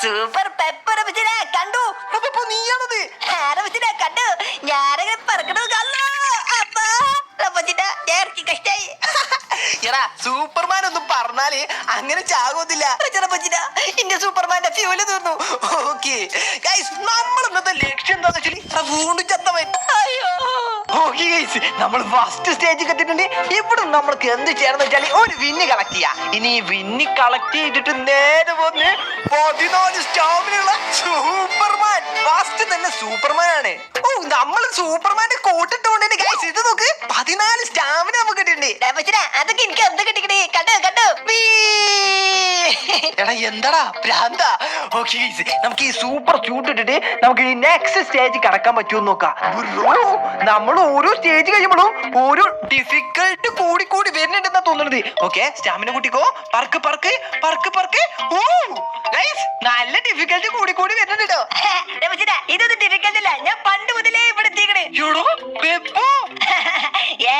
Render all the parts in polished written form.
Super pepper കണ്ടു. നീയാണത് കണ്ടു ഞാനങ്ങനെ പറക്കണത് കണ്ടു. ഞാൻ ഇറക്കി കഷ്ടായി. എടാ സൂപ്പർമാൻ ഒന്നും പറഞ്ഞാല് അങ്ങനെ ചാകൊന്നില്ല. എന്റെ സൂപ്പർമാന്റെ ഫ്യൂല് തീർന്നു. ഓക്കെ നമ്മൾ ഇന്നത്തെ ലക്ഷ്യം എന്താന്ന് വെച്ചാൽ വീണ്ടും ചത്തവൻ. അയ്യോ ഓക്കെ ഗൈസ്, നമ്മൾ ഫസ്റ്റ് സ്റ്റേജിൽ എത്തിയിട്ടുണ്ട്. ഇവിടെ നമ്മൾക്ക് എന്ത് ചെയ്യണമെന്ന് വെച്ചാൽ ഒരു വിന്ന് കളക്ട് ചെയ്യാം. ഇനി ഈ വിന്ന് കളക്ട് ചെയ്തിട്ട് നേരെ വന്ന് 14 സ്റ്റാമിനുള്ള സൂപ്പർമാൻ. ഫസ്റ്റ് തന്നെ സൂപ്പർമാൻ ആണ്. ഓ, നമ്മൾ സൂപ്പർമാന്റെ കോട്ടിട്ടുകൊണ്ട് ഗൈസ് ഇത് നോക്ക്, 14 സ്റ്റാമിന നമുക്ക് കിട്ടിയിട്ടുണ്ട്. അതൊക്കെ എനിക്ക് എന്ത് കിട്ടിക്കണേ. കണ്ടു കണ്ടു. എടാ എന്താടാ ഭ്രാന്താ. ഓക്കെ ഗൈസ്, നമുക്ക് ഈ സൂപ്പർ സ്യൂട്ട് ഇട്ടിട്ട് നമുക്ക് ഈ നെക്സ്റ്റ് സ്റ്റേജ് കടക്കാൻ പറ്റുമെന്ന് നോക്കാം. നമ്മൾ ഓരോ സ്റ്റേജ് കഴിയുമ്പോഴും ഓരോ ഡിഫിക്കൽട്ട് കൂടി കൂടി വരുന്നുണ്ടെന്നാ തോന്നുന്നത്. ഓക്കെ, സ്റ്റാമിന കൂട്ടിക്കോ. പറക്ക് പറക്ക് പറക്ക് പറക്ക്. ഓ ഗൈസ്, നല്ല ഡിഫിക്കൽട്ട് കൂടി കൂടി വരുന്നുണ്ട് കേട്ടോ. ഇതൊന്നും ഡിഫിക്കൽട്ട് അല്ല. ഞാൻ പണ്ട് മുതലേ ഇവിടെ എത്തിക്കണേ.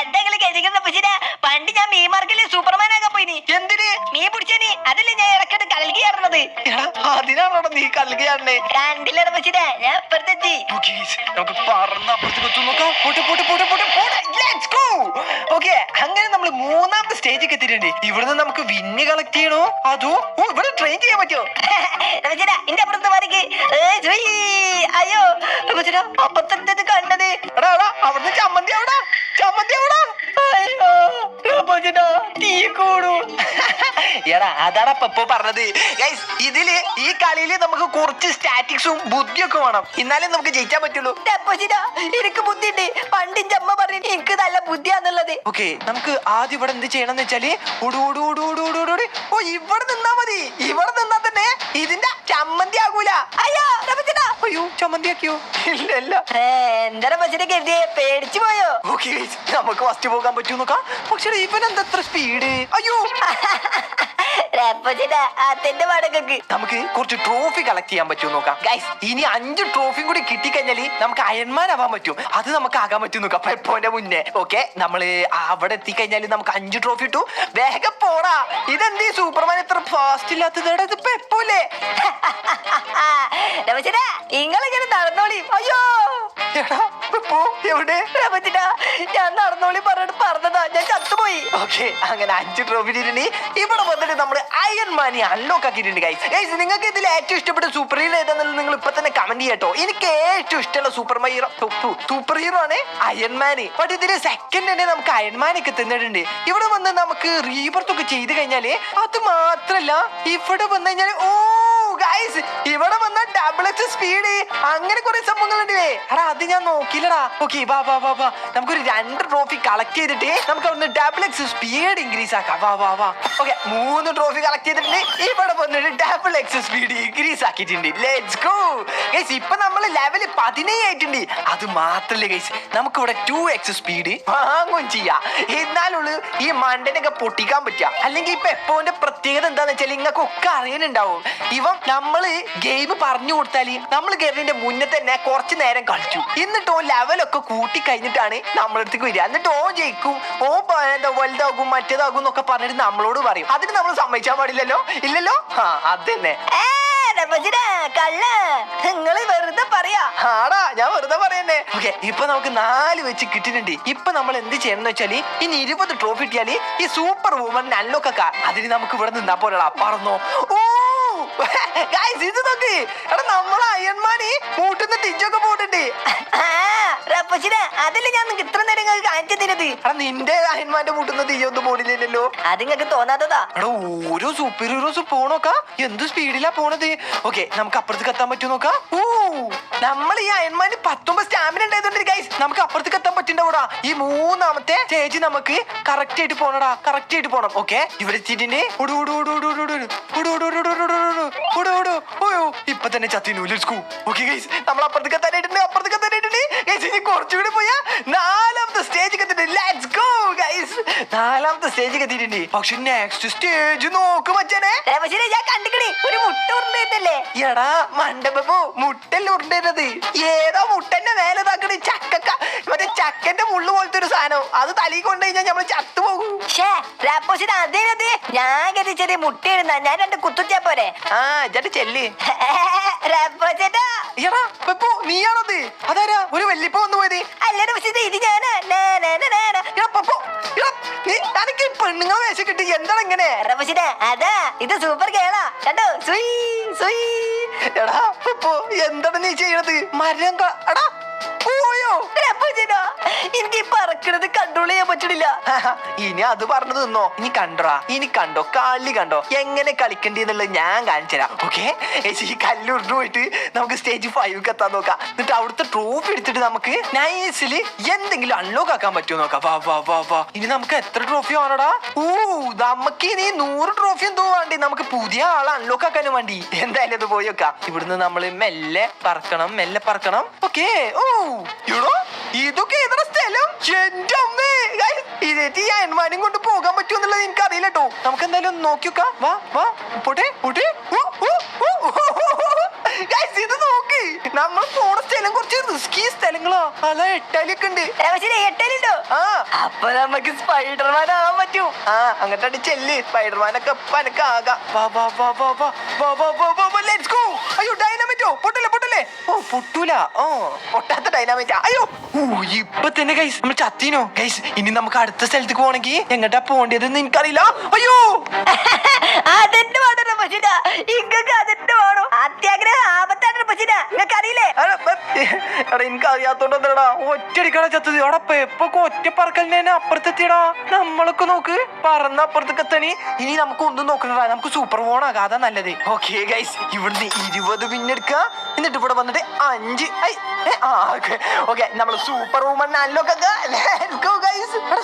എന്തെങ്കിലും കഴിക്കുന്ന പണ്ട് ഞാൻ മീൻ മാർക്കറ്റിൽ സൂപ്പർമാൻ ആകാൻ പോയിനി. എന്തിന്? മീൻ പിടിച്ചനി. അതല്ലേ ഞാൻ ഇടക്കിട്ട് കലകി കയറുന്നത്. അതിനാണോ നീ കൽകിയാണേ? കണ്ടില്ലട പച്ചിട്ടാ, ഞാൻ ഇപ്പഴത്തെത്തി. നമുക്ക് പറന്ന് അപ്പുറത്തേക്ക് നോക്കാം. ഓക്കെ, അങ്ങനെ നമ്മൾ മൂന്നാമത്തെ സ്റ്റേജിൽ എത്തിയിട്ടുണ്ട്. ഇവിടുന്ന് നമുക്ക് വിന്ന് കളക്ട് ചെയ്യണോ അതോ ഇവിടെ ട്രെയിൻ ചെയ്യാൻ പറ്റുമോ? എന്റെ അപ്പുറത്ത് മാറിക്ക്. അയ്യോ അപ്പുറത്തെ കണ്ടത്. എടാ അവിടുന്ന് ചമ്മന്തി അവിടെ അയ്യോ തീ കൂടു. എടാ അതാണ് പപ്പോ പറഞ്ഞത്. ഗൈസ്, ഇതില് ഈ കളിയില് നമുക്ക് കുറച്ച് സ്റ്റാറ്റിക്സും ബുദ്ധിയൊക്കെ വേണം, എന്നാലേ നമുക്ക് ജയിക്കാൻ പറ്റുള്ളൂ. എനിക്ക് ബുദ്ധിണ്ട്. പണ്ട് അമ്മ പറഞ്ഞു എനിക്ക് നല്ല ബുദ്ധിയാന്നുള്ളത്. ഓക്കെ, നമുക്ക് ആദ്യം ഇവിടെ എന്ത് ചെയ്യണം എന്ന് വെച്ചാല് ഓ ഇവിടെ നിന്നാ മതി. ഇവിടെ നിന്നാ തന്നെ ഇതിന്റെ ചമ്മന്തി ആകൂല. അയ്യോ ചമ്മന്തി ആക്കിയോ? ഇല്ലല്ല. എന്താ പച്ചിട്ട് കരുതിയെ? പേടിച്ചു പോയോ? ഓക്കെ, നമുക്ക് ഫസ്റ്റ് പോകാൻ പറ്റൂ നോക്കാം. പക്ഷേ ഇവൻ എന്താ സ്പീഡ്? അയ്യോ അതിന്റെ വടക്കൊക്കെ നമുക്ക് കുറച്ച് ട്രോഫി കളക്ട് ചെയ്യാൻ പറ്റും നോക്കാം. ഗൈസ്, ഇനി 5 ട്രോഫിയും കൂടി കിട്ടിക്കഴിഞ്ഞാല് നമുക്ക് അയൺമാൻ ആവാൻ പറ്റും. അത് നമുക്ക് ആകാൻ പറ്റും നോക്കാം പെപ്പോന്റെ മുന്നേ. ഓക്കെ, നമ്മള് അവിടെ എത്തിക്കഴിഞ്ഞാല് നമുക്ക് 5 ട്രോഫി ഇട്ടു. വേഗം പോടാ. ഇതെന്തീ സൂപ്പർമാൻ ഇത്ര ഫാസ്റ്റ് ഇല്ലാത്തത്? ഇത് പെപ്പോല്ലേ? നിങ്ങളിങ്ങനെ നടന്നോളി. അയ്യോ എവിടെ? ഞാൻ നടന്നോളി പറഞ്ഞിട്ട് പറഞ്ഞതാ, ഞാൻ ചത്തുപോയി. ഓക്കെ, അങ്ങനെ 5 ട്രോഫി ഇട്ടിട്ടുണ്ട്. ഇവിടെ വന്നിട്ട് നമ്മള് അയൺമാനെ അൺലോക്ക് ആക്കിയിട്ടുണ്ട്. ഗൈസ്, നിങ്ങൾക്ക് ഇതിൽ ഏറ്റവും ഇഷ്ടപ്പെട്ട സൂപ്പർ ഹീറോ ഏതാണെന്നുള്ളത് നിങ്ങൾ ഇപ്പൊ തന്നെ കമന്റ് ചെയ്യട്ടോ. എനിക്ക് ഏറ്റവും ഇഷ്ടമുള്ള സൂപ്പർ ഹീറോ ആണ് അയൺമാന്. ബട്ട് ഇതില് സെക്കൻഡ് തന്നെ നമുക്ക് അയൺമാനൊക്കെ തന്നിട്ടുണ്ട്. ഇവിടെ വന്ന് നമുക്ക് റീബർത്ത് ഒക്കെ ചെയ്ത് കഴിഞ്ഞാല് അത് മാത്രല്ല ഇവിടെ വന്നു കഴിഞ്ഞാല് ഗൈസ്, ഇവിടെ വന്ന ഡബിൾ എക്സ് സ്പീഡ് അങ്ങനെ കുറെ സംഭവങ്ങളുണ്ടേ. എടാ അത് ഞാൻ നോക്കിയില്ലടാ. ഓക്കെ, വാ നമുക്കൊരു 2 ട്രോഫി കളക്ട് ചെയ്തിട്ട് നമുക്ക് അവിടുന്ന് ഡബിൾ എക്സ് സ്പീഡ് ഇൻക്രീസ് ആക്കാം. വാ. ഓക്കെ, 3 ട്രോഫി കളക്ട് ചെയ്തിട്ടുണ്ട്. ഇവിടെ വന്നിട്ട് ഡബിൾ എക്സ് സ്പീഡ് ഇൻക്രീസ് ആക്കിയിട്ടുണ്ട്. Let's go guys. ഇപ്പൊ നമ്മൾ ലെവൽ 17 ആയിട്ടുണ്ട്. അത് മാത്രല്ലേ ഗൈസ്, നമുക്ക് ഇവിടെ 2x സ്പീഡ് വാങ്ങുകയും ചെയ്യാം. എന്നാലുള്ളൂ ഈ മണ്ടനൊക്കെ പൊട്ടിക്കാൻ പറ്റുക. അല്ലെങ്കിൽ ഇപ്പൊ എപ്പോന്റെ പ്രത്യേകത എന്താന്ന് വെച്ചാൽ നിങ്ങൾക്ക് ഒക്കെ അറിയാനുണ്ടാവും. ഇവൻ നമ്മള് ഗെയിം പറഞ്ഞു കൊടുത്താല് നമ്മൾ ഗെയിമിന്റെ മുന്നേ തന്നെ കുറച്ചു നേരം കളിച്ചു. എന്നിട്ട് ലെവലൊക്കെ കൂട്ടി കഴിഞ്ഞിട്ടാണ് നമ്മളടുത്തേക്ക് വരിക. എന്നിട്ട് ജയിക്കും, എന്താ വലുതാകും മറ്റേതാകും എന്നൊക്കെ പറഞ്ഞിട്ട് നമ്മളോട് പറയും. അതിന് നമ്മൾ സമ്മതിച്ചാൻ പാടില്ലല്ലോ. ഇല്ലല്ലോ. അത് തന്നെ കള്ള നിങ്ങള് വെറുതെ പറയാ. ആടാ, ഞാൻ വെറുതെ പറയണ്ടേ. ഓക്കെ, ഇപ്പൊ നമുക്ക് 4 വെച്ച് കിട്ടിയിട്ടുണ്ട്. ഇപ്പൊ നമ്മൾ എന്ത് ചെയ്യണം എന്ന് വെച്ചാല് ഇനി 20 ട്രോഫി കിട്ടിയാല് ഈ സൂപ്പർ വുമൺ അൺലോക്ക് ആക്കാം. അതിന് നമുക്ക് ഇവിടെ നിന്നാ പോലെടാ. പറഞ്ഞോ. ഇത് നോക്ക്, എടാ നമ്മളെ അയൺമാന് മൂട്ടുന്ന ടിച്ചൊക്കെ പോയിട്ടുണ്ട്. അതല്ലേ ഞാൻ നിങ്ങൾക്ക് ഇത്ര നേരം കാണിച്ചു തരുന്നത്. എടാ നിന്റെ അയൺമാന്റെ മൂട്ടുന്ന തീയൊന്നും പോണില്ലല്ലോ. അത് നിങ്ങൾക്ക് തോന്നാത്തതാ. എടാ ഓരോ സൂപ്പർ ഹീറോസ് പോണോക്കാ എന്ത് സ്പീഡിലാ പോണത്. ഓക്കെ, നമുക്ക് അപ്പുറത്തേക്ക് എത്താൻ പറ്റും നോക്കാം. നമ്മൾ ഈ അയൺമാന് 19 സ്റ്റാമിന ഉണ്ടായതുകൊണ്ട് ഗൈസ് നമുക്ക് അപ്പുറത്തേക്ക് എത്താൻ പറ്റുണ്ടാവൂടാ. ഈ 3ാമത്തെ സ്റ്റേജ് നമുക്ക് കറക്റ്റ് ആയിട്ട് പോണടാ. കറക്റ്റ് ആയിട്ട് പോണം. ഓക്കെ, ഇവിടെ എത്തിയിട്ടുണ്ട്. ഇപ്പൊ തന്നെ ചത്തിനൂല്. ഓക്കെ ഗൈസ്, നമ്മൾ അപ്പുറത്തേക്ക് എത്താനായിട്ടുണ്ട്. ഗൈസ്, ഇനി കുറച്ചുകൂടി പോയാ 4ാമത്തെ സ്റ്റേജ് എത്തിയിട്ടുണ്ട്. Let's go guys. 4ാമത്തെ സ്റ്റേജ് എത്തിയിട്ടുണ്ട്. പക്ഷെ നെക്സ്റ്റ് സ്റ്റേജ് നോക്ക് മച്ചാനെ. ഞാൻ കണ്ടിക്കണേ ഒരു മുട്ട ഉരുണ്ടല്ലേ? എടാ മണ്ടപ്പോ മുട്ടല്ല ഉരുണ്ടത്. ഏതോ മുട്ടന്റെ മേലെ ഇതാക്കണ ചക്കക്ക, മറ്റേ ചക്കന്റെ മുള്ളു പോലത്തെ ഒരു സാധനം. അത് തലയിൽ കൊണ്ടു കഴിഞ്ഞാൽ നമ്മള് ചത്തുപോകും. അതേത് ഞാൻ കരുതിച്ചത് മുട്ടയിടുന്ന. ഞാൻ 2 കുത്തുച്ചാ പോരെ? ആ ചേട്ടാ ചെല്ല്. ചേട്ടാ എടാ പെപ്പോ നീയാണത്? അതാരാ ഒരു വല്ലിപ്പ വന്നു പോയത്? അല്ലട ഇത് ഞാനാ. എടാ പെപ്പോ, എടാ നീ തനിക്ക് പെണ്ണുങ്ങളെ വേഷം കിട്ടി എന്താണ് ഇങ്ങനെ? അതാ ഇത് സൂപ്പർ കേളാ കണ്ടോ? സുയി സുയി. എടാ പെപ്പോ എന്താണ് നീ ചെയ്യണത്? മരം എടാ പോയോ? എനിക്ക് പറക്കണത് കൺട്രോൾ ചെയ്യാൻ പറ്റണില്ല. ഇനി അത് പറഞ്ഞു നിന്നോ. ഇനി കണ്ടോടാ, ഇനി കണ്ടോ, കളി കണ്ടോ എങ്ങനെ കളിക്കണ്ടി എന്നുള്ളത് ഞാൻ കാണിച്ചു തരാം. ഓക്കെ, ഈ കല്ലുരുണ്ട് പോയിട്ട് നമുക്ക് സ്റ്റേജ് 5 എത്താൻ നോക്കാം. എന്നിട്ട് അവിടുത്തെ ട്രോഫി എടുത്തിട്ട് നമുക്ക് നൈസില് എന്തെങ്കിലും അൺലോക്ക് ആക്കാൻ പറ്റുമോ നോക്കാം. വാ വാ വാ വാ. ഇനി നമുക്ക് എത്ര ട്രോഫി വേണോടാ? നമുക്ക് ഇനി 100 ട്രോഫി എന്തോ വേണ്ടി. നമുക്ക് പുതിയ ആളെ അൺലോക്ക് ആക്കാനും വേണ്ടി. എന്തായാലും അത് പോയി വെക്കാം. ഇവിടുന്ന് നമ്മള് മെല്ലെ പറക്കണം, മെല്ലെ പറക്കണം. ഓക്കെ. ഇതൊക്കെ ഏതാണ് സ്ഥലം? എന്റെ അമ്മേ, ഇതേറ്റ് ഈ അയൺമാനും കൊണ്ട് പോകാൻ പറ്റുമെന്നുള്ളത് എനിക്ക് അറിയില്ല കേട്ടോ. നമുക്ക് എന്തായാലും നോക്കി വെക്കാം. വാ വാ പോട്ടെ പോട്ടെ. ഇത് നോക്ക്, നമ്മൾ പോണ സ്ഥലം കുറച്ച് റിസ്കി സ്ഥലങ്ങളാ. അതാ എട്ടാലൊക്കെ ഉണ്ട്. എട്ടലുണ്ടോ? അപ്പൊ നമുക്ക് സ്പൈഡർമാൻ ആവാൻ പറ്റും. അങ്ങോട്ടാണ് ചെല്ല്. സ്പൈഡർമാനൊക്കെ പനക്ക് ആകാം. അയ്യോ ഡൈനാമിറ്റോ പൊട്ടല്ലേ പൊട്ടല്ലേ. പൊട്ടൂല. പൊട്ടാത്ത ഡൈനാമിറ്റാ. അയ്യോ ഇപ്പൊ തന്നെ ഗൈസ് നമ്മൾ ചത്തീനോ ഗൈസ്. ഇനി നമുക്ക് അടുത്ത സ്ഥലത്തേക്ക് പോകണമെങ്കിൽ എങ്ങോട്ടാ പോകേണ്ടതെന്ന് എനിക്കറിയില്ല. അയ്യോ അതെന്നെ വേണോ? ഇങ്ങക്ക് അതെന്നെ വേണോ? അത്യാഗ്രഹം ആപത്താണ്. നിങ്ങൾക്ക് അറിയില്ലേ? എടാ എനിക്ക് അറിയാത്തോണ്ട് എന്താടാ ഒറ്റടിക്കടാ ചത്തത്. അവിടെ പെപ്പൊക്കെ ഒറ്റ പറക്കലിനെ അപ്പുറത്തെത്തിയടാ. നമ്മളൊക്കെ നോക്ക് പറന്ന അപ്പുറത്തേക്ക് എത്തണി. ഇനി നമുക്ക് ഒന്നും നോക്കണടാ, നമുക്ക് സൂപ്പർ ഫോൺ ആകാം, അതാ നല്ലത്. ഓക്കെ ഗൈസ്, ഇവിടുന്ന് 20 പിന്നെടുക്കുക. എന്നിട്ട് ഇവിടെ വന്നിട്ട് 5. ഓക്കെ നമ്മൾ super woman unlock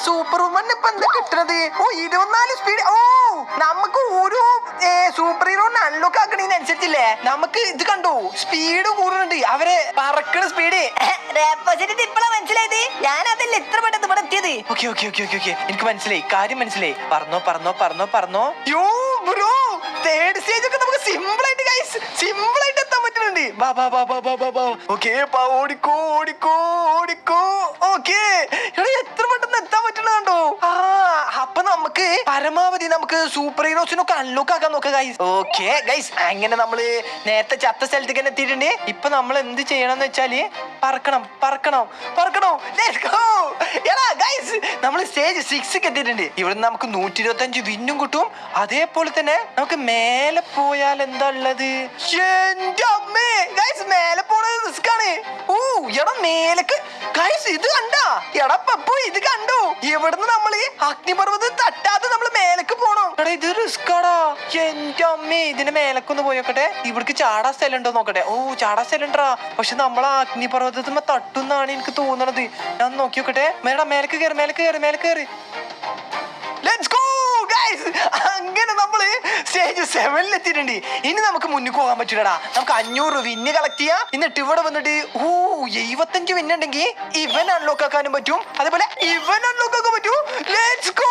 super woman ഇപ്പൊ എന്താ കിട്ടണത്? 24 സ്പീഡ്. നമുക്ക് ഓരോ സൂപ്പർ ഹീറോനെ അൺലോക്ക് ആക്കണതിനനുസരിച്ചില്ലേ നമുക്ക് ഇത് കണ്ടോ സ്പീഡ് കൂടുന്നുണ്ട്. അവരെ പറക്കണ സ്പീഡ്. ഇപ്പഴാ മനസ്സിലായത്. ഞാൻ അതല്ല ഇത്ര പെട്ടെന്ന് ഇവിടെ എത്തിയത്. ഓക്കെ എനിക്ക് മനസ്സിലായി, കാര്യം മനസ്സിലായി. പറഞ്ഞോ. യോ ബ്രോ, തേർഡ് സ്റ്റേജ് ഒക്കെ നമുക്ക് സിമ്പിൾ ആയിട്ട് ഗൈസ്, സിമ്പിൾ ആയിട്ട് എത്താൻ പറ്റുന്നുണ്ട്. ഓക്കെ ഓടിക്കോ. ഓക്കെ എത്ര പെട്ടെന്ന് എത്താൻ പറ്റുന്നുണ്ടോ? അപ്പൊ നമുക്ക് പരമാവധി നമുക്ക് സൂപ്പർ ഹീറോസിനൊക്കെ അൺലോക്ക് ആക്കാൻ നോക്കാം ഗൈസ്. ഓക്കെ ഗൈസ്, അങ്ങനെ നമ്മള് നേരത്തെ ചത്ത സ്ഥലത്തേക്ക് തന്നെ എത്തിയിട്ടുണ്ട്. ഇപ്പൊ നമ്മൾ എന്ത് ചെയ്യണമെന്ന് വെച്ചാല് പറക്കണം. ഗൈസ് നമ്മൾ സ്റ്റേജ് 6 എത്തിയിട്ടുണ്ട്. ഇവിടെ നമുക്ക് 125 വിന്നും കിട്ടും. അതേപോലെ തന്നെ നമുക്ക് മേലെ പോയാൽ എന്താ ഉള്ളത്? എന്റെ അമ്മേ ഗൈസ്, മേലെ പോണത് റിസ്ക് ആണ്. എടാ മേലേക്ക് ഗൈസ് ഇത് കണ്ടാ? എടാ പപ്പു ഇത് കണ്ടു? ഇവിടുന്ന് നമ്മള് അഗ്നിപർവ്വതം തട്ടാതെ നമ്മള് മേലേക്ക് പോണം. എടാ ഇത് റിസ്ക് ആടാ. എന്റെ അമ്മേ, ഇതിന്റെ മേലക്കൊന്ന് പോയി നോക്കട്ടെ. ഇവിടേക്ക് ചാടാ സ്ഥലം ഉണ്ടോ നോക്കട്ടെ. ചാടാ സ്ഥലം ഉണ്ടാ. പക്ഷെ നമ്മൾ അഗ്നിപർവ്വതത്തുമ്പോ തട്ടുന്നാണ് എനിക്ക് തോന്നണത്. ഞാൻ നോക്കി നോക്കട്ടെ. മേലേക്ക് കയറി. Let's go guys. അങ്ങനെ നമ്മള് സ്റ്റേജ് 7 എത്തിയിട്ടുണ്ട്. ഇനി നമുക്ക് മുന്നിൽ പോകാൻ പറ്റൂലടാ. നമുക്ക് 500 വിന്ന് കളക്ട് ചെയ്യാം. എന്നിട്ട് ഇവിടെ വന്നിട്ട് 75 വിന്ന് ഉണ്ടെങ്കിൽ ഇവൻ അൺലോക്ക് ആക്കാനും പറ്റും. അതേപോലെ ഇവൻ അൺലോക്ക് ആക്കാൻ പറ്റും. Let's go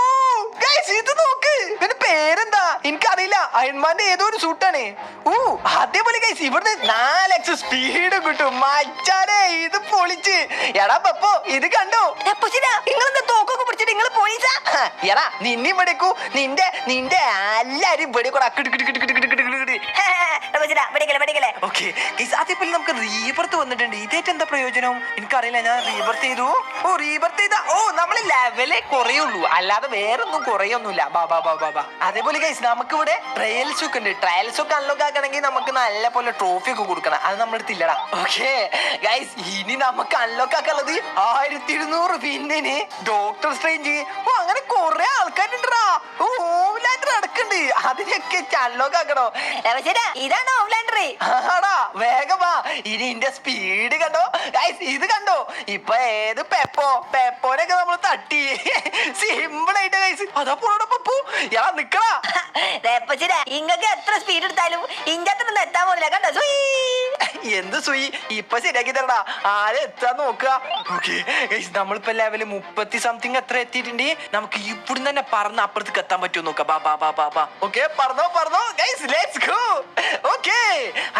guys. ഇത് നോക്ക്, ഇതിന്റെ പേരെന്താ എനിക്കറിയില്ല. അയൺമാന്റെ ഏതോ ഒരു സൂട്ടാണ്. അതേപോലെ ഗൈസ് ഇവിടുന്ന് 4x സ്പീഡ് കിട്ടും. മച്ചാനെ ഇത് പൊളിച്ച്. എടാ പപ്പോ ഇത് കണ്ടോ? നിങ്ങളെന്താ തോക്കൊക്കെ പിടിച്ചിട്ട് നിങ്ങൾ പോലീസാ? എടാ നിന്നെ ഇവിടേക്കു നിന്റെ എല്ലാരും ഇവിടെ കൂടെ അതേപോലെ നമുക്ക് റീബർത്ത് വന്നിട്ടുണ്ട്. ഇതേറ്റ് എന്താ പ്രയോജനം എനിക്കറിയില്ല. ഞാൻ റീബർത്ത് ചെയ്തു. നമ്മള് ലെവലേ കുറയുള്ളൂ, അല്ലാതെ വേറൊന്നും കുറയൊന്നുമില്ല. അതേപോലെ ഗൈസ് നമുക്ക് ഇവിടെ ട്രയൽസ് ഒക്കെ ഉണ്ട്. ട്രയൽസ് ഒക്കെ അൺലോക്ക് ആക്കണമെങ്കിൽ നമുക്ക് നല്ല പോലെ ട്രോഫി ഒക്കെ കൊടുക്കണം. അത് നമ്മളെടുത്തില്ലടാ. ഓക്കെ ഗൈസ്, ഇനി നമുക്ക് അൺലോക്ക് ആക്കാനുള്ളത് 1200 പിന്നിന് ഡോക്ടർ സ്ട്രേഞ്ച്. അങ്ങനെ കുറെ ആൾക്കാരുണ്ടാ. ഹോംലാൻഡർ അടക്കുന്നുണ്ട്. അതിനൊക്കെ അൺലോക്ക് ആക്കണോ? ഇതാണോ ഹോംലാൻഡർ? ആടാ വേഗം വാ. ഇനി ഇതിന്റെ സ്പീഡ് കണ്ടോ ഗൈസ്? ഇത് കണ്ടോ? ഇപ്പൊ ഏത് പെപ്പോനൊക്കെ നമ്മൾ തട്ടി. സിമ്പിൾ ആയിട്ട് ഗൈസ്. അതാ പോണോ പപ്പു? നിക്കടാ. ഇങ്ങക്ക് എത്ര സ്പീഡ് എടുത്താലും ഇഞ്ചത്തൊന്നും എത്താൻ പോലില്ല. കണ്ടോ എന്ത് സുയി? ഇപ്പൊ ശരിയാക്കി തരടാ. ആരെ എത്താൻ നോക്കുക. ഓക്കെ ഗൈസ്, നമ്മളിപ്പോ ലെവല് 30 സംതിങ് എത്ര എത്തിയിട്ടുണ്ട്. നമുക്ക് ഇവിടുന്ന് തന്നെ പറന്ന് അപ്പുറത്തേക്ക് എത്താൻ പറ്റുമോ നോക്കാം. ഓക്കെ പറഞ്ഞോ ഗൈസ്, ലെറ്റ്സ് ഗോ. ഓക്കെ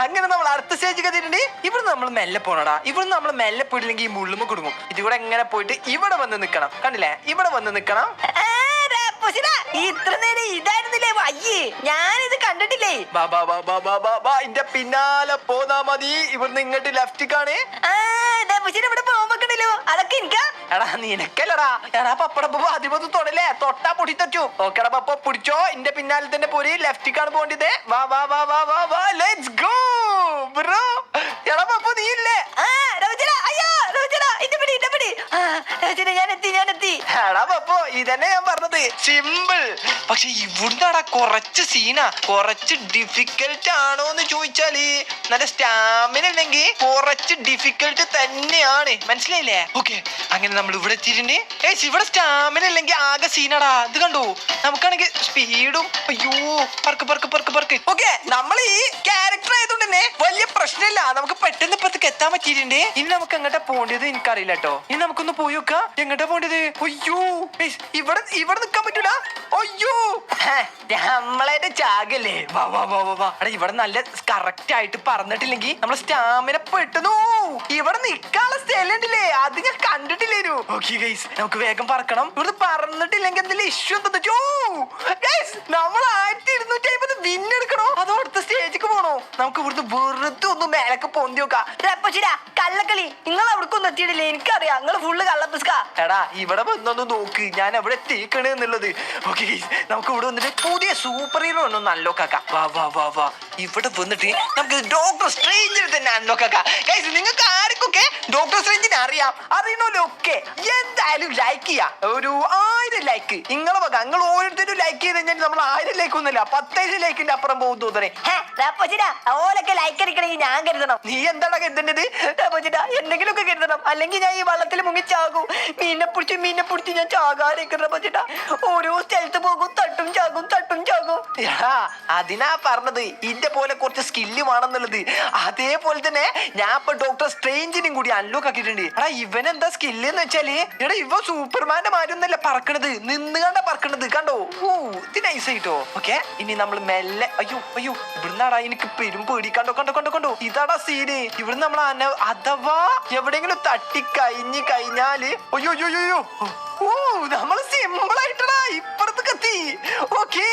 അങ്ങനെ നമ്മൾ അടുത്ത സ്റ്റേജ് കത്തിട്ടുണ്ട്. ഇവിടെ നമ്മൾ മെല്ലെ പോണടാ. ഇവിടെ നമ്മൾ മെല്ലെ പോയിട്ടില്ലെങ്കിൽ ഈ മുള്ളുമ്പോ കുടുങ്ങും. ഇതിവിടെ എങ്ങനെ പോയിട്ട് ഇവിടെ വന്ന് നിക്കണം. കണ്ടില്ലേ, ഇവിടെ വന്ന് നിക്കണം. ഇത്ര നേരം ഇതായിരുന്നില്ലേ വയ്യേ? ഞാനിത് കണ്ടിട്ടില്ലേ. ഇന്റെ പിന്നാലെ പോന്നാ മതി. ഇവിടുന്ന് ഇങ്ങോട്ട് ലെഫ്റ്റിക്കാണ്. ഇവിടെ പോകുമ്പോണ്ടല്ലോ അതൊക്കെ എനിക്കാ. എടാ നിനക്കല്ലടാ. എടാ പപ്പടപ്പ അതിമത് തൊടല്ലേ, തൊട്ടാ പൊടി തച്ചു. ഓക്കെടാ പപ്പ പിടിച്ചോ. ഇന്റെ പിന്നാലെ തന്നെ പോരി. ലെഫ്റ്റിക്കാണ് പോകേണ്ടത്. വാ വാ വാ വാ വാ വാ ലെറ്റ്സ് ഗോ ബ്രോ. എടാ പപ്പ നീ ഇല്ലേ? ഞാനെത്തി. എടാ പപ്പോ ഇതന്നെ ഞാൻ പറഞ്ഞത്. സിമ്പിൾ. പക്ഷെ ഇവിടുന്നാടാ കുറച്ച് സീനാ. കുറച്ച് ഡിഫിക്കൽട്ട് ആണോ എന്ന് ചോദിച്ചാല് നല്ല സ്റ്റാമിന ഉണ്ടെങ്കിൽ കുറച്ച് ഡിഫിക്കൽട്ട് തന്നെയാണ്. മനസ്സിലായില്ലേ? ഓക്കെ, അങ്ങനെ നമ്മൾ ഇവിടെ എത്തിയിട്ടുണ്ട്. ഇവിടെ സ്റ്റാമിന ഇല്ലെങ്കിൽ ആകെ സീനാടാ. ഇത് കണ്ടോ, നമുക്കാണെങ്കിൽ സ്പീഡും അയ്യോ പറക്ക് പറക്ക് പറക്ക് പറക്ക്. ഓക്കെ, നമ്മൾ ഈ ക്യാരക്ടർ ആയതുകൊണ്ട് തന്നെ വലിയ പ്രശ്നമില്ല. നമുക്ക് പെട്ടെന്ന് ഇപ്പത്തേക്ക് എത്താൻ പറ്റിയിട്ടുണ്ട്. ഇനി നമുക്ക് എങ്ങോട്ടാ പോകേണ്ടത് എനിക്കറിയില്ല കേട്ടോ. ഇനി നമുക്കൊന്ന് പോയി നോക്കാം. എങ്ങോട്ടാ പോകേണ്ടത്? അയ്യോ ഇവിടെ ഇവിടെ നിക്കാൻ പറ്റൂല. അയ്യോ നമ്മളായിട്ട് ചാകല്ലേ. വാ വാ വാ വാ വാ. എടാ ഇവിടെ നല്ല കറക്റ്റ് ആയിട്ട് പറഞ്ഞിട്ടില്ലെങ്കിൽ നമ്മളെ സ്റ്റാമിന പെട്ടെന്ന് ഇവിടെ നിക്കാനുള്ള സ്ഥലം ഉണ്ടല്ലേ, അത് ഞാൻ കണ്ടിട്ടില്ലേനു. ഓക്കെ ഗൈസ്, നമുക്ക് വേഗം പറക്കണം. ഇവിടെ പറഞ്ഞിട്ടില്ലെങ്കിൽ എന്തെങ്കിലും ഇഷ്യൂ എന്താ? നമ്മൾ 1250 വിന്നെടുക്കണോ അതോ അടുത്ത സ്റ്റേജിക്ക് പോണോ? നമുക്ക് ഇവിടുന്ന് വെറുതെ ഒന്ന് മേലക്ക് പൊന്തി നോക്കാം. കള്ളക്കളി നിങ്ങൾ അവിടേക്കൊന്നും എത്തിയിട്ടില്ലേ? എനിക്കറിയാം നിങ്ങൾ ഫുള്ള് കള്ളപ്പിസ്ക. എടാ ഇവിടെ വന്നൊന്ന് നോക്ക് ഞാൻ എവിടെ എത്തിക്കണേ എന്നുള്ളത്. ഓക്കെ ഗൈസ്, നമുക്ക് ഇവിടെ വന്നിട്ട് പുതിയ സൂപ്പർ ഹീറോ ഒന്ന് അൺലോക്ക് ആക്കാം. വാ വാ വാ വാ. ഇവിടെ വന്നിട്ട് നമുക്ക് ഡോക്ടർ സ്ട്രേഞ്ചിനെ തന്നെ അൺലോക്ക് ആക്കാം. ഗൈസ്, നിങ്ങൾക്ക് ആർക്കൊക്കെ ഡോക്ടർ സ്ട്രേഞ്ചിനെ അറിയണോലൊക്കെ എന്തായാലും ലൈക്ക് ചെയ്യാം. ഒരു 1000 ലൈക്ക് നിങ്ങളെ വക. നിങ്ങൾ ഓരോരുത്തരും ലൈക്ക് ചെയ്ത് കഴിഞ്ഞാൽ നമ്മൾ 1000 ലൈക്ക് ഒന്നുമില്ല, 10,000 ലൈക്കിന്റെ അപ്പുറം പോകും തോന്നണേ. ഓലൊക്കെ ലൈക്ക് അടിക്കണമെങ്കിൽ ഞാൻ കരുതണം. നീ എന്താണ് കരുതേണ്ടത്? എന്തെങ്കിലുമൊക്കെ കരുതണം, അല്ലെങ്കിൽ ഞാൻ ഈ വള്ളത്തിൽ മുങ്ങി ചാകും. മീനെ പിടിച്ച് ഞാൻ ചാകാതിരിക്കുന്ന ഓരോ സ്ഥലത്ത് പോകും, തട്ടും ചാകും. അതിനാ പറഞ്ഞത് ഇന്റെ പോലെ കുറച്ച് സ്കില്ല് വേണമെന്നുള്ളത്. അതേപോലെ തന്നെ ഞാൻ ഇപ്പൊ ഡോക്ടർ സ്ട്രേഞ്ചിനും കൂടി അൺലോക്ക് ആക്കിയിട്ടുണ്ട്. എടാ ഇവനെന്താ സ്കില്ല് എന്ന് വെച്ചാല്, എടാ ഇവ സൂപ്പർമാന്റെ മാരൊന്നല്ല പറക്കണത്, നിന്നുകണ്ട പറക്കണത്. കണ്ടോ? ഇത് നൈസ് ആയിട്ടോ. ഓക്കെ, ഇനി നമ്മൾ മെല്ലെ അയ്യോ ഇവിടുന്നാടാ എനിക്ക് പെരും പേടി. കണ്ടോ ഇതാടാ സീന്. ഇവിടുന്ന് നമ്മൾ അഥവാ എവിടെയെങ്കിലും തട്ടി കഴിഞ്ഞാല് അയ്യോ നമ്മള് സിമ്പിൾ ആയിട്ടടാ ഇപ്പുറത്ത് കത്തി. ഓക്കെ,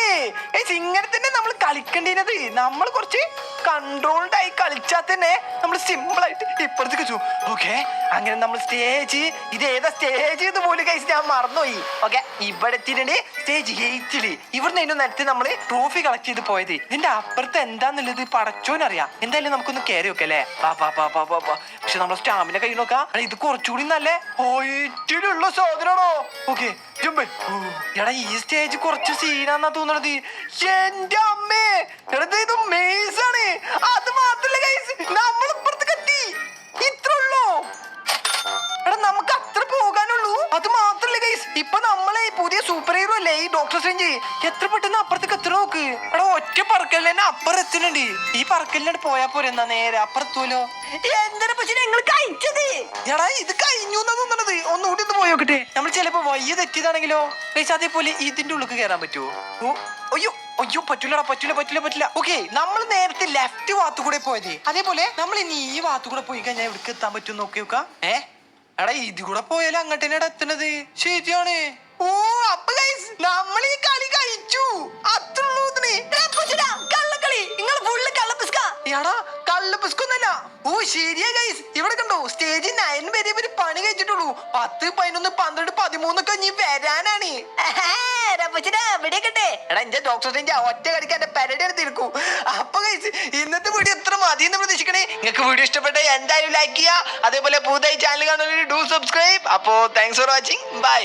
ഇങ്ങനെ തന്നെ നമ്മൾ കളിക്കേണ്ടത്. നമ്മൾ കുറച്ച് കൺട്രോൾഡ് ആയി കളിച്ചാൽ തന്നെ നമ്മൾ സിമ്പിൾ ആയിട്ട് ഇപ്പുറത്തേക്ക് വെച്ചു. ഓക്കെ, അങ്ങനെ നമ്മൾ സ്റ്റേജ് ഇത് ഏതാ സ്റ്റേജ് എന്ന് പോലും കഴിച്ച് ഞാൻ മറന്നുപോയി. ഓക്കെ, ഇവിടെ എത്തിയിട്ടുണ്ട് സ്റ്റേജ് 8. ഇവിടുന്ന് അതിന് നേരത്തെ നമ്മള് ട്രോഫി കളക്ട് ചെയ്ത് പോയത്. ഇതിന്റെ അപ്പുറത്ത് എന്താന്നുള്ളത് പടച്ചോനറിയാം. എന്തായാലും നമുക്കൊന്ന് കയറി വെക്കല്ലേ. പക്ഷെ നമ്മളെ സ്റ്റാമിന കൈ നോക്കാം. ഇത് കുറച്ചുകൂടി നല്ല ഹൈറ്റിലുള്ള സാധനമാണോ? ഓക്കെ, എടാ ഈ സ്റ്റേജ് കുറച്ച് സീനാന്നാ തോന്നണത്. എന്റെ അമ്മേ, ഇത് മേസാണ്. അത് മാത്രല്ല ഗൈസ്, നമ്മൾ ഇപ്പുറത്ത് കത്തി. ഇത്ര ഉള്ളൂ. എടാ നമുക്ക് അത്ര പോകാനുള്ളൂ. അത് മാത്രല്ല ഗൈസ്, ഇപ്പൊ നമ്മളെ പുതിയ സൂപ്പർ ഹീറോ അല്ലേ ഈ ഡോക്ടർ സ്ട്രേഞ്ച്. എത്ര പെട്ടെന്ന് അപ്പുറത്തേക്ക് എത്ര നോക്ക്. എടാ ഒറ്റ പറക്കലിന് തന്നെ അപ്പുറം എത്തുന്നുണ്ട്. ഈ പറക്കലിനോട് പോയാ പോരെ, എന്നാ നേരെ അപ്പുറത്തുമല്ലോ. എന്തിനാ പക്ഷെ ഞങ്ങൾ കഴിച്ചത്? എടാ ഇത് കഴിഞ്ഞു എന്നാ തോന്നണത്. ഒന്നുകൂടി ഒന്ന് പോയി നോക്കട്ടെ. നമ്മൾ ചിലപ്പോ വയ്യ തെറ്റിയതാണെങ്കിലോ ഗൈസ്. അതേപോലെ ഇതിന്റെ ഉള്ളിൽ കയറാൻ പറ്റുമോ? അയ്യോ പറ്റില്ല. ഓക്കെ, നമ്മൾ നേരത്തെ ലെഫ്റ്റ് ഭാഗത്തു കൂടെ പോയത്. അതേപോലെ നമ്മൾ ഇനി ഈ ഭാഗത്തു കൂടെ പോയി കഴിഞ്ഞാൽ എവിടെ എത്താൻ പറ്റും നോക്കി നോക്കാം. എടാ ഇത് കൂടെ പോയാലും അങ്ങോട്ട് തന്നെയാണ് എത്തുന്നത്. ശരിയാണ്. അപ്പൊ ഗൈസ് നമ്മൾ ഈ കളി കഴിച്ചു. അത്രയുള്ളൂ. കള്ളക്കളി നിങ്ങൾ ഫുള്ള് കള്ളപ്പിസ്ക. എടാ കള്ളപ്പിസ്കൊന്നല്ല. ശരിയാ ഗൈസ്, ഇവിടെ കണ്ടോ സ്റ്റേജ് 9 വരെ ഇവര് പണി കഴിച്ചിട്ടുള്ളൂ. 10, 11, 12, 13 ഒക്കെ ഇനി വരാനാണ്. എടാ എന്റെ ഡോക്ടർ സ്ട്രേഞ്ച് ഒറ്റ കടിക്കാൻ എന്റെ പരടി എടുത്തിരിക്കൂ. അപ്പൊ ഗൈസ് ഇന്നത്തെ വീഡിയോ എത്ര മതി എന്ന് പ്രതീക്ഷിക്കണേ. നിങ്ങൾക്ക് വീഡിയോ ഇഷ്ടപ്പെട്ട എന്തായാലും ലൈക്ക് ചെയ്യുക. അതേപോലെ പുതിയ ചാനൽ കാണുന്നവർ ഡു സബ്സ്ക്രൈബ്. അപ്പോ താങ്ക്സ് ഫോർ വാച്ചിങ്. ബൈ.